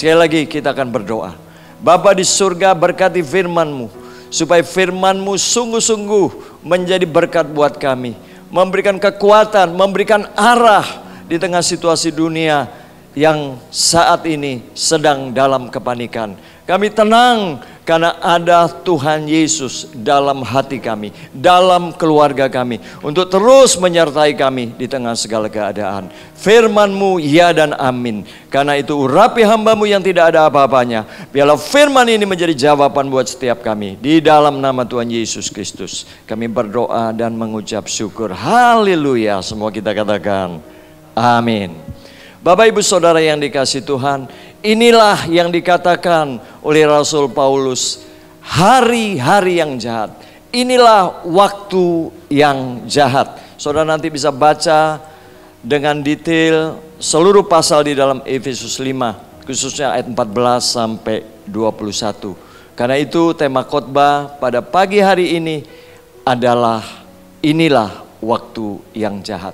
Sekali lagi kita akan berdoa. Bapa di surga, berkati firman-Mu, supaya firman-Mu sungguh-sungguh menjadi berkat buat kami, memberikan kekuatan, memberikan arah di tengah situasi dunia yang saat ini sedang dalam kepanikan. Kami tenang karena ada Tuhan Yesus dalam hati kami, dalam keluarga kami, untuk terus menyertai kami di tengah segala keadaan. Firman-Mu ya dan amin. Karena itu urapi hamba-Mu yang tidak ada apa-apanya. Biarlah firman ini menjadi jawaban buat setiap kami. Di dalam nama Tuhan Yesus Kristus kami berdoa dan mengucap syukur. Haleluya. Semua kita katakan amin. Bapak ibu saudara yang dikasihi Tuhan, inilah yang dikatakan oleh Rasul Paulus, hari-hari yang jahat. Inilah waktu yang jahat. Saudara nanti bisa baca dengan detail seluruh pasal di dalam Efesus 5, khususnya ayat 14 sampai 21. Karena itu tema khotbah pada pagi hari ini adalah inilah waktu yang jahat.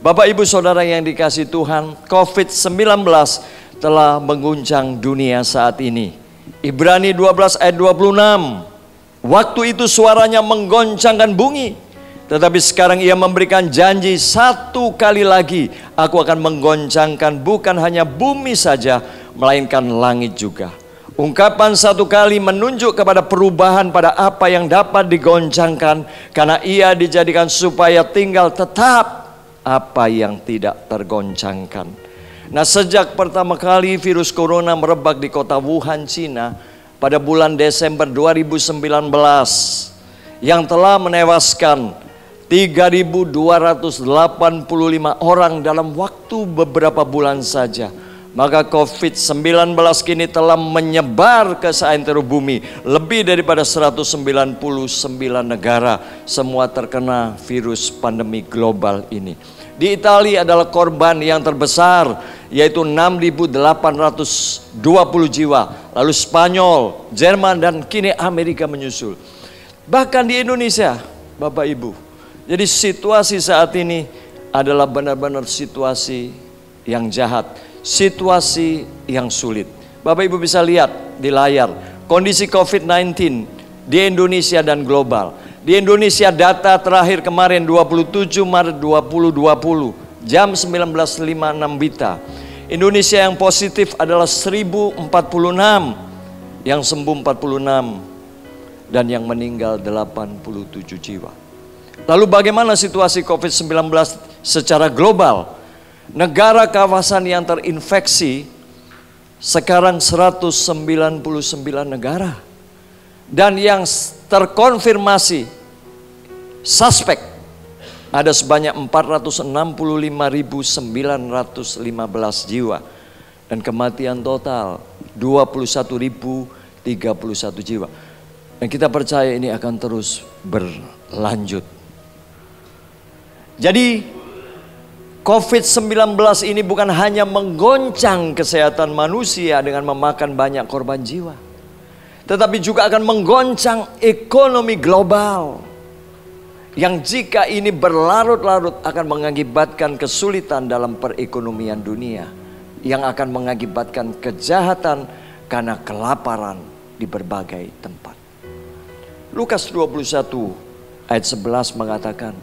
Bapak ibu saudara yang dikasihi Tuhan, COVID-19 telah mengguncang dunia saat ini. Ibrani 12 ayat 26. Waktu itu suaranya menggoncangkan bumi. Tetapi sekarang ia memberikan janji satu kali lagi. Aku akan menggoncangkan bukan hanya bumi saja, melainkan langit juga. Ungkapan satu kali menunjuk kepada perubahan pada apa yang dapat digoncangkan. Karena ia dijadikan supaya tinggal tetap apa yang tidak tergoncangkan. Nah, sejak pertama kali virus corona merebak di kota Wuhan, Cina pada bulan Desember 2019 yang telah menewaskan 3.285 orang dalam waktu beberapa bulan saja, maka COVID-19 kini telah menyebar ke seantero bumi. Lebih daripada 199 negara semua terkena virus pandemi global ini. Di Italia adalah korban yang terbesar, yaitu 6.820 jiwa. Lalu Spanyol, Jerman, dan kini Amerika menyusul. Bahkan di Indonesia, Bapak Ibu. Jadi situasi saat ini adalah benar-benar situasi yang jahat, situasi yang sulit. Bapak Ibu bisa lihat di layar kondisi COVID-19 di Indonesia dan global. Di Indonesia data terakhir kemarin 27 Maret 2020 jam 19.56 WITA. Indonesia yang positif adalah 1046, yang sembuh 46, dan yang meninggal 87 jiwa. Lalu bagaimana situasi COVID-19 secara global? Negara kawasan yang terinfeksi sekarang 199 negara. Dan yang terkonfirmasi suspek ada sebanyak 465.915 jiwa. Dan kematian total 21.031 jiwa. Dan kita percaya ini akan terus berlanjut. Jadi COVID-19 ini bukan hanya menggoncang kesehatan manusia dengan memakan banyak korban jiwa, tetapi juga akan menggoncang ekonomi global, yang jika ini berlarut-larut akan mengakibatkan kesulitan dalam perekonomian dunia, yang akan mengakibatkan kejahatan karena kelaparan di berbagai tempat. Lukas 21 ayat 11 mengatakan,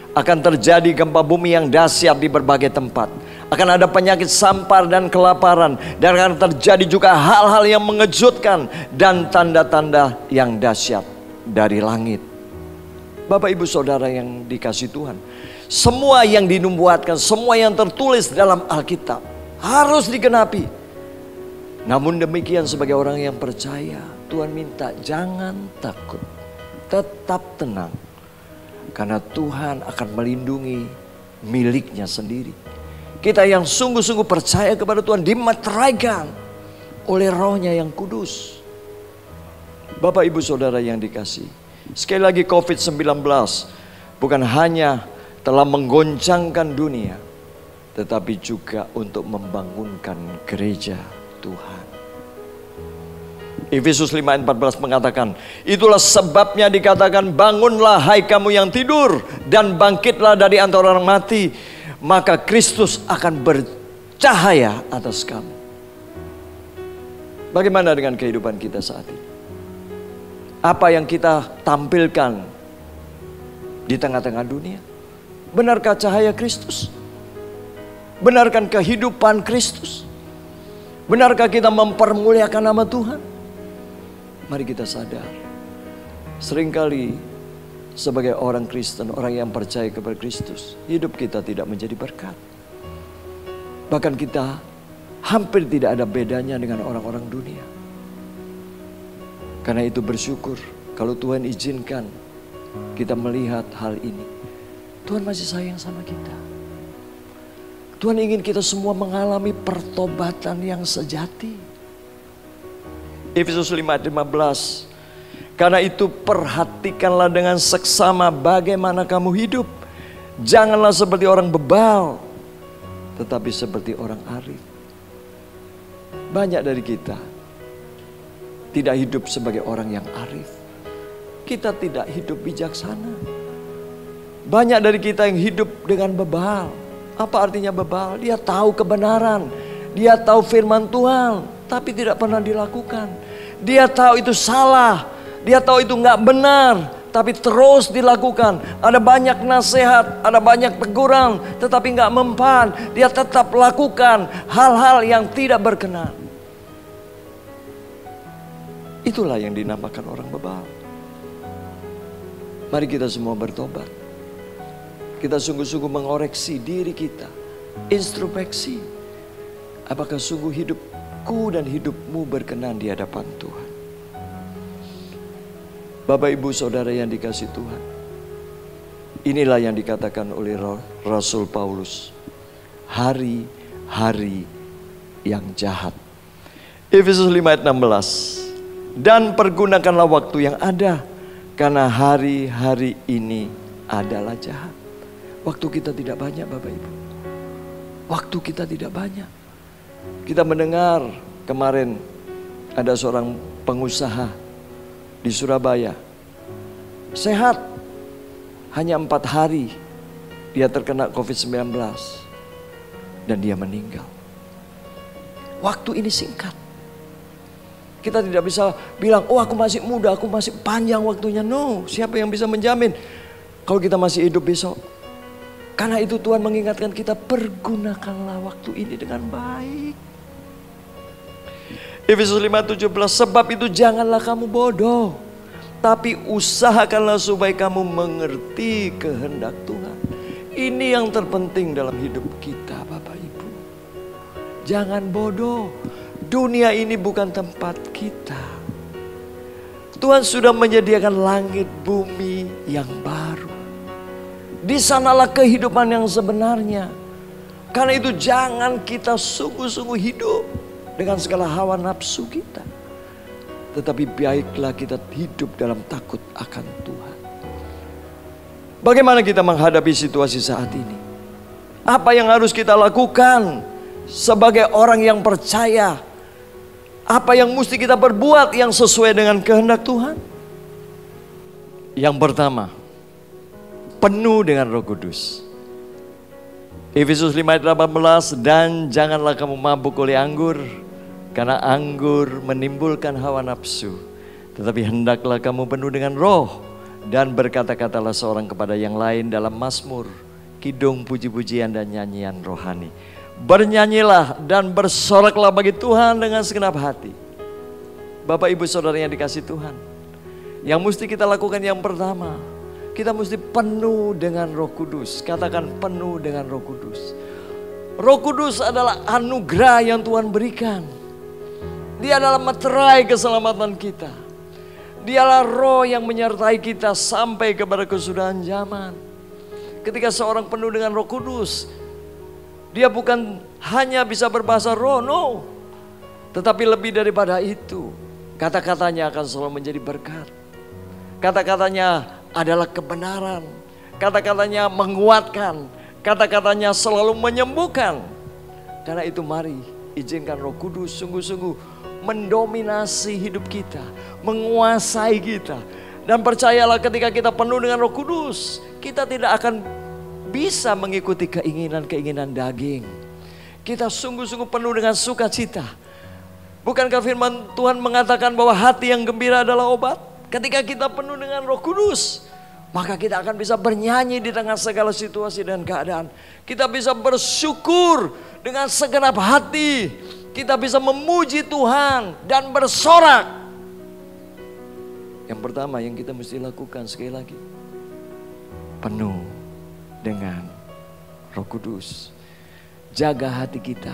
akan terjadi gempa bumi yang dahsyat di berbagai tempat. Akan ada penyakit sampar dan kelaparan. Dan akan terjadi juga hal-hal yang mengejutkan dan tanda-tanda yang dahsyat dari langit. Bapak ibu saudara yang dikasihi Tuhan, semua yang dinubuatkan, semua yang tertulis dalam Alkitab harus digenapi. Namun demikian sebagai orang yang percaya, Tuhan minta jangan takut, tetap tenang. Karena Tuhan akan melindungi miliknya sendiri. Kita yang sungguh-sungguh percaya kepada Tuhan dimeteraikan oleh Roh-Nya yang kudus. Bapak ibu saudara yang dikasihi, sekali lagi COVID-19 bukan hanya telah menggoncangkan dunia, tetapi juga untuk membangunkan gereja Tuhan. Efesus 5 ayat 14 mengatakan, itulah sebabnya dikatakan, bangunlah hai kamu yang tidur, dan bangkitlah dari antara orang mati, maka Kristus akan bercahaya atas kamu. Bagaimana dengan kehidupan kita saat ini? Apa yang kita tampilkan di tengah-tengah dunia? Benarkah cahaya Kristus? Benarkah kehidupan Kristus? Benarkah kita mempermuliakan nama Tuhan? Mari kita sadar, seringkali sebagai orang Kristen, orang yang percaya kepada Kristus, hidup kita tidak menjadi berkat. Bahkan kita hampir tidak ada bedanya dengan orang-orang dunia. Karena itu bersyukur kalau Tuhan izinkan kita melihat hal ini. Tuhan masih sayang sama kita. Tuhan ingin kita semua mengalami pertobatan yang sejati. Efesus 5:15. Karena itu perhatikanlah dengan seksama bagaimana kamu hidup. Janganlah seperti orang bebal, tetapi seperti orang arif. Banyak dari kita tidak hidup sebagai orang yang arif. Kita tidak hidup bijaksana. Banyak dari kita yang hidup dengan bebal. Apa artinya bebal? Dia tahu kebenaran, dia tahu firman Tuhan, tapi tidak pernah dilakukan. Dia tahu itu salah, dia tahu itu nggak benar, tapi terus dilakukan. Ada banyak nasihat, ada banyak teguran, tetapi nggak mempan. Dia tetap lakukan hal-hal yang tidak berkenan. Itulah yang dinamakan orang bebal. Mari kita semua bertobat. Kita sungguh-sungguh mengoreksi diri kita. Introspeksi. Apakah sungguh hidupku dan hidupmu berkenan di hadapan Tuhan? Bapak, Ibu, Saudara yang dikasihi Tuhan. Inilah yang dikatakan oleh Rasul Paulus. Hari-hari yang jahat. Efesus 5:16. Dan pergunakanlah waktu yang ada, karena hari-hari ini adalah jahat. Waktu kita tidak banyak, Bapak Ibu. Waktu kita tidak banyak. Kita mendengar kemarin ada seorang pengusaha di Surabaya. Sehat. Hanya 4 hari dia terkena COVID-19. Dan dia meninggal. Waktu ini singkat. Kita tidak bisa bilang, oh aku masih muda, aku masih panjang waktunya. No, siapa yang bisa menjamin kalau kita masih hidup besok? Karena itu Tuhan mengingatkan kita, pergunakanlah waktu ini dengan baik. Efesus 5:17, sebab itu janganlah kamu bodoh, tapi usahakanlah supaya kamu mengerti kehendak Tuhan. Ini yang terpenting dalam hidup kita, Bapak Ibu. Jangan bodoh. Dunia ini bukan tempat kita. Tuhan sudah menyediakan langit bumi yang baru. Di sanalah kehidupan yang sebenarnya. Karena itu jangan kita sungguh-sungguh hidup dengan segala hawa nafsu kita. Tetapi baiklah kita hidup dalam takut akan Tuhan. Bagaimana kita menghadapi situasi saat ini? Apa yang harus kita lakukan sebagai orang yang percaya? Apa yang mesti kita berbuat yang sesuai dengan kehendak Tuhan? Yang pertama, penuh dengan Roh Kudus. Efesus 5:18, dan janganlah kamu mabuk oleh anggur, karena anggur menimbulkan hawa nafsu. Tetapi hendaklah kamu penuh dengan roh, dan berkata-katalah seorang kepada yang lain dalam mazmur, kidung, puji-pujian, dan nyanyian rohani. Bernyanyilah dan bersoraklah bagi Tuhan dengan segenap hati. Bapak, Ibu, Saudara yang dikasihi Tuhan, yang mesti kita lakukan yang pertama, kita mesti penuh dengan Roh Kudus. Katakan, penuh dengan Roh Kudus. Roh Kudus adalah anugerah yang Tuhan berikan. Dia adalah materai keselamatan kita. Dialah roh yang menyertai kita sampai kepada kesudahan zaman. Ketika seorang penuh dengan Roh Kudus, dia bukan hanya bisa berbahasa roh, no. Tetapi lebih daripada itu, kata-katanya akan selalu menjadi berkat. Kata-katanya adalah kebenaran. Kata-katanya menguatkan. Kata-katanya selalu menyembuhkan. Karena itu mari izinkan Roh Kudus sungguh-sungguh mendominasi hidup kita, menguasai kita. Dan percayalah, ketika kita penuh dengan Roh Kudus, kita tidak akan bisa mengikuti keinginan-keinginan daging. Kita sungguh-sungguh penuh dengan sukacita. Bukankah firman Tuhan mengatakan bahwa hati yang gembira adalah obat? Ketika kita penuh dengan Roh Kudus, maka kita akan bisa bernyanyi di tengah segala situasi dan keadaan. Kita bisa bersyukur dengan segenap hati. Kita bisa memuji Tuhan dan bersorak. Yang pertama yang kita mesti lakukan sekali lagi, penuh dengan Roh Kudus. Jaga hati kita,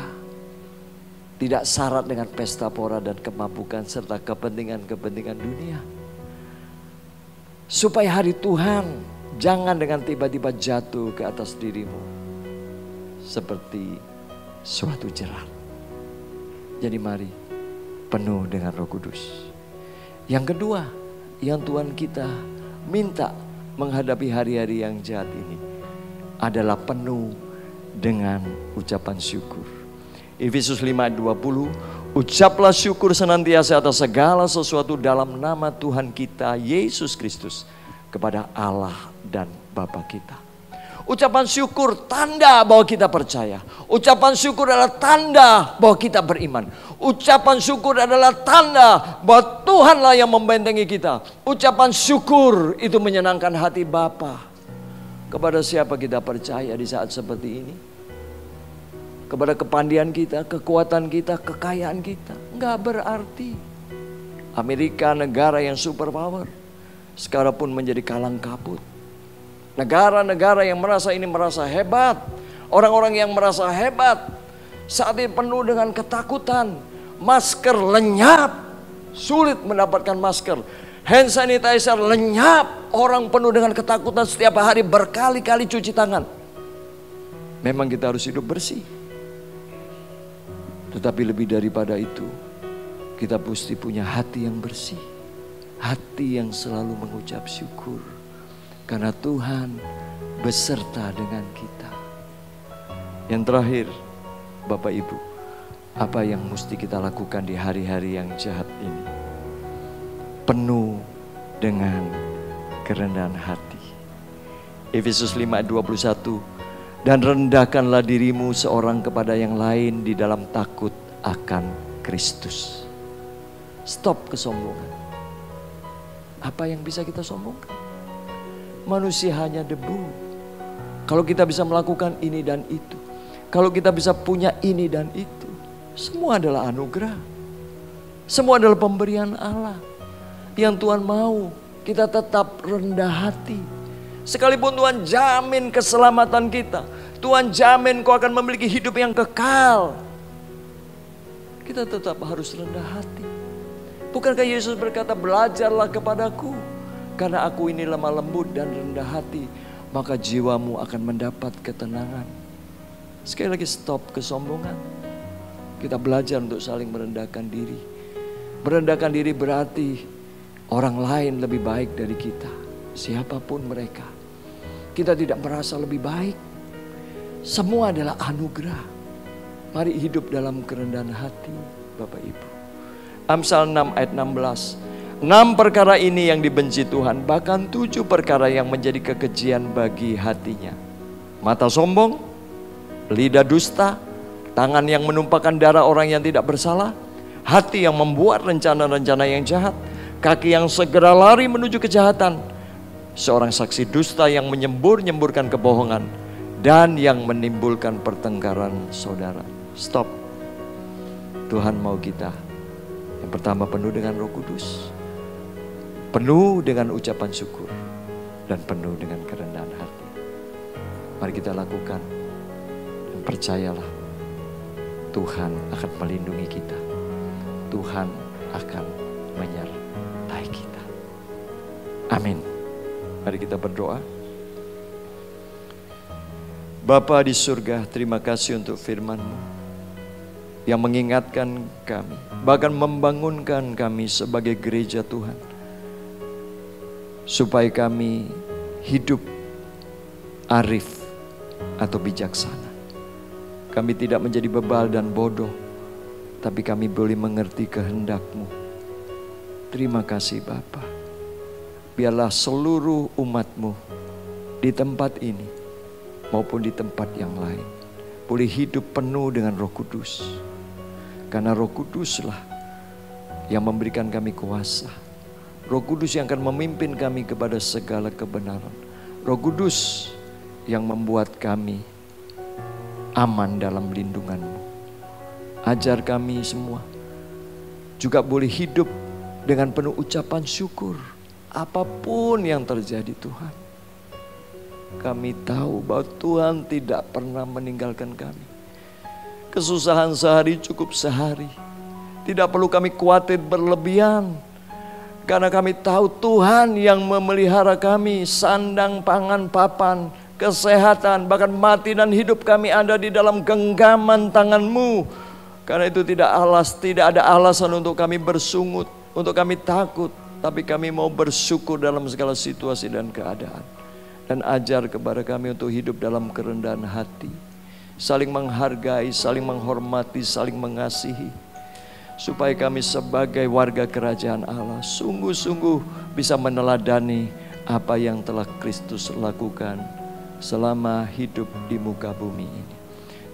tidak syarat dengan pesta pora dan kemabukan serta kepentingan-kepentingan dunia. Supaya hari Tuhan jangan dengan tiba-tiba jatuh ke atas dirimu seperti suatu jerat. Jadi mari penuh dengan Roh Kudus. Yang kedua yang Tuhan kita minta menghadapi hari-hari yang jahat ini adalah penuh dengan ucapan syukur. Efesus 5:20, ucaplah syukur senantiasa atas segala sesuatu dalam nama Tuhan kita Yesus Kristus kepada Allah dan Bapa kita. Ucapan syukur tanda bahwa kita percaya. Ucapan syukur adalah tanda bahwa kita beriman. Ucapan syukur adalah tanda bahwa Tuhanlah yang membentengi kita. Ucapan syukur itu menyenangkan hati Bapa. Kepada siapa kita percaya di saat seperti ini? Kepada kepandian kita, kekuatan kita, kekayaan kita. Enggak berarti. Amerika negara yang superpower sekarang pun menjadi kalang kabut. Negara-negara yang merasa hebat. Orang-orang yang merasa hebat saat ini penuh dengan ketakutan. Masker lenyap, sulit mendapatkan masker. Hand sanitizer lenyap, orang penuh dengan ketakutan setiap hari berkali-kali cuci tangan. Memang kita harus hidup bersih. Tetapi lebih daripada itu, kita mesti punya hati yang bersih. Hati yang selalu mengucap syukur. Karena Tuhan beserta dengan kita. Yang terakhir, Bapak Ibu, apa yang mesti kita lakukan di hari-hari yang jahat ini? Penuh dengan kerendahan hati. Efesus 5:21, dan rendahkanlah dirimu seorang kepada yang lain di dalam takut akan Kristus. Stop kesombongan. Apa yang bisa kita sombongkan? Manusia hanya debu. Kalau kita bisa melakukan ini dan itu, kalau kita bisa punya ini dan itu, semua adalah anugerah. Semua adalah pemberian Allah. Yang Tuhan mau kita tetap rendah hati. Sekalipun Tuhan jamin keselamatan kita, Tuhan jamin kau akan memiliki hidup yang kekal, kita tetap harus rendah hati. Bukankah Yesus berkata, belajarlah kepadaku, karena aku ini lemah lembut dan rendah hati, maka jiwamu akan mendapat ketenangan. Sekali lagi, stop kesombongan. Kita belajar untuk saling merendahkan diri. Merendahkan diri berarti orang lain lebih baik dari kita, siapapun mereka. Kita tidak merasa lebih baik. Semua adalah anugerah. Mari hidup dalam kerendahan hati, Bapak Ibu. Amsal 6 ayat 16. 6 perkara ini yang dibenci Tuhan, bahkan 7 perkara yang menjadi kekejian bagi hatinya. Mata sombong, lidah dusta, tangan yang menumpahkan darah orang yang tidak bersalah, hati yang membuat rencana-rencana yang jahat, kaki yang segera lari menuju kejahatan, seorang saksi dusta yang menyembur-nyemburkan kebohongan, dan yang menimbulkan pertengkaran saudara. Stop. Tuhan mau kita yang pertama penuh dengan Roh Kudus, penuh dengan ucapan syukur, dan penuh dengan kerendahan hati. Mari kita lakukan dan percayalah, Tuhan akan melindungi kita. Tuhan akan menyertai kita. Amin. Mari kita berdoa. Bapa di surga, terima kasih untuk firman-Mu yang mengingatkan kami, bahkan membangunkan kami sebagai gereja Tuhan, supaya kami hidup arif atau bijaksana. Kami tidak menjadi bebal dan bodoh, tapi kami boleh mengerti kehendak-Mu. Terima kasih Bapa. Biarlah seluruh umat-Mu di tempat ini maupun di tempat yang lain boleh hidup penuh dengan Roh Kudus. Karena Roh Kuduslah yang memberikan kami kuasa. Roh Kudus yang akan memimpin kami kepada segala kebenaran. Roh Kudus yang membuat kami aman dalam lindungan-Mu. Ajar kami semua juga boleh hidup dengan penuh ucapan syukur. Apapun yang terjadi Tuhan, kami tahu bahwa Tuhan tidak pernah meninggalkan kami. Kesusahan sehari cukup sehari. Tidak perlu kami khawatir berlebihan. Karena kami tahu Tuhan yang memelihara kami. Sandang, pangan, papan, kesehatan, bahkan mati dan hidup kami ada di dalam genggaman tangan-Mu. Karena itu tidak ada alasan untuk kami bersungut, untuk kami takut. Tapi kami mau bersyukur dalam segala situasi dan keadaan. Dan ajar kepada kami untuk hidup dalam kerendahan hati. Saling menghargai, saling menghormati, saling mengasihi. Supaya kami sebagai warga kerajaan Allah sungguh-sungguh bisa meneladani apa yang telah Kristus lakukan selama hidup di muka bumi ini.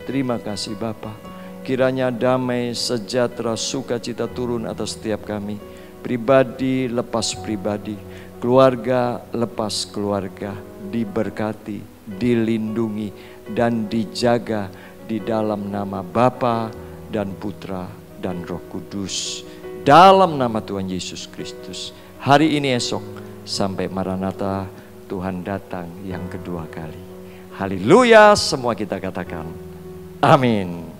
Terima kasih Bapa. Kiranya damai, sejahtera, sukacita turun atas setiap kami. Pribadi lepas pribadi, keluarga lepas keluarga, diberkati, dilindungi, dan dijaga di dalam nama Bapa dan Putra dan Roh Kudus. Dalam nama Tuhan Yesus Kristus. Hari ini esok sampai Maranatha, Tuhan datang yang kedua kali. Haleluya, semua kita katakan amin.